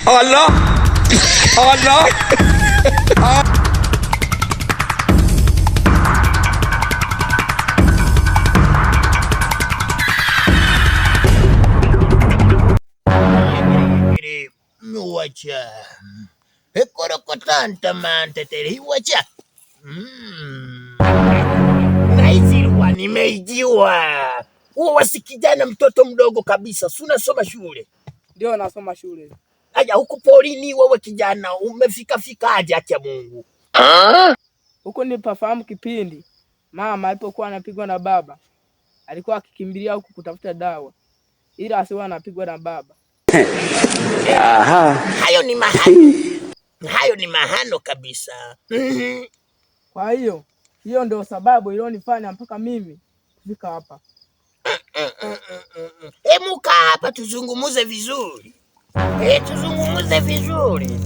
Allah! Allah! Wacha. Ekorokotanta manteteri wacha. Naizirwa nimeijiwa. Wasi kijana mtoto mdogo kabisa. Unasoma shule? Ndio nasoma shule. Aja huku porini wewe kijana umefika aje acha Mungu? Huko nipafahamu kipindi mama alipokuwa anapigwa na baba. Alikuwa akikimbilia huku kutafuta dawa. Ila asiwe anapigwa na baba. Aha. Hayo ni mahano kabisa. Kwa hiyo ndio sababu ilionifanya mpaka mimi kufika hapa. Muka hapa tuzungumuze vizuri. Tuzungumuze vizuri.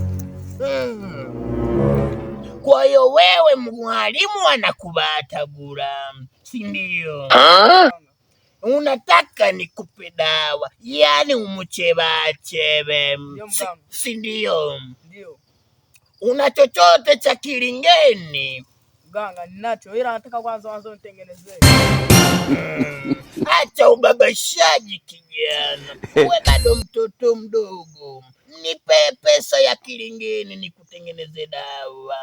Kwa hiyo wewe mwalimu anakubatagura, si ndio? Unataka nikupe dawa, yani umuchebachebe, si ndio? Ndio. Una chochote cha kilingeni? Mganga ninacho, ila nataka kwanza nitengenezee. Acha ubabashaji kijana. Wewe bado mtoto mdogo. Nipe pesa ya kilingeni nikutengeneze dawa.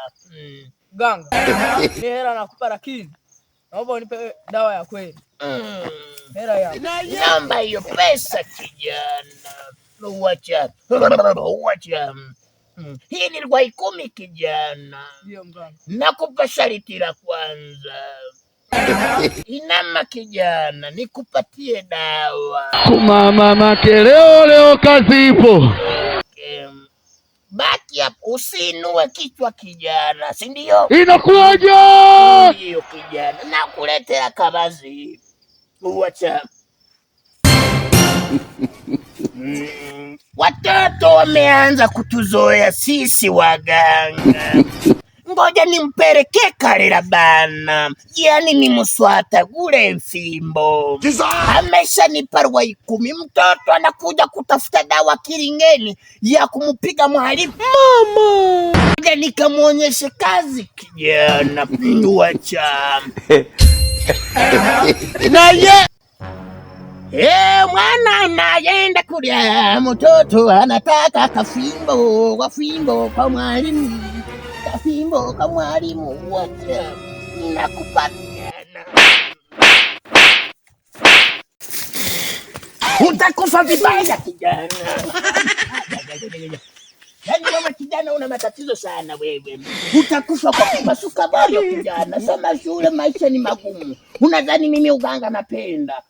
Mganga, ni hela nakupa lakini naomba unipe dawa ya kweli. Hela ya. Namba hiyo pesa kijana. Wacha. Hii ni kwa 10 kijana. Ndio mganga. Nakupa sharti la kwanza. Inama kijana, nikupatie dawa. Mama makeleo kazi ipo. Baki hapo, usinue kichwa kijana, si ndio? Inakuaje? Ndio kijana, nakuletea kabazi. Wacha. Watoto wameanza kutuzoea sisi waganga. Ngoja nimpeleke Kalela bana. Yani ni muswata gule mfimbo. Amesha nipa 10. Mtoto anakuja kutafuta dawa kilingeni ya kumupiga mwalimu. Mama! Ngoja nikamuonyeshe kazi kijana. Wacha. Naye mwana anaenda kulia, mtoto anataka kafimbo kwa mwalimu. Kafimbo kwa mwalimu. Wacha nakupatiana. Utakufa vibaya kijana. Yaani kama kijana una matatizo sana wewe. Utakufa kwa kupasuka moyo kijana. Soma shule, maisha ni magumu. Unadhani mimi uganga napenda?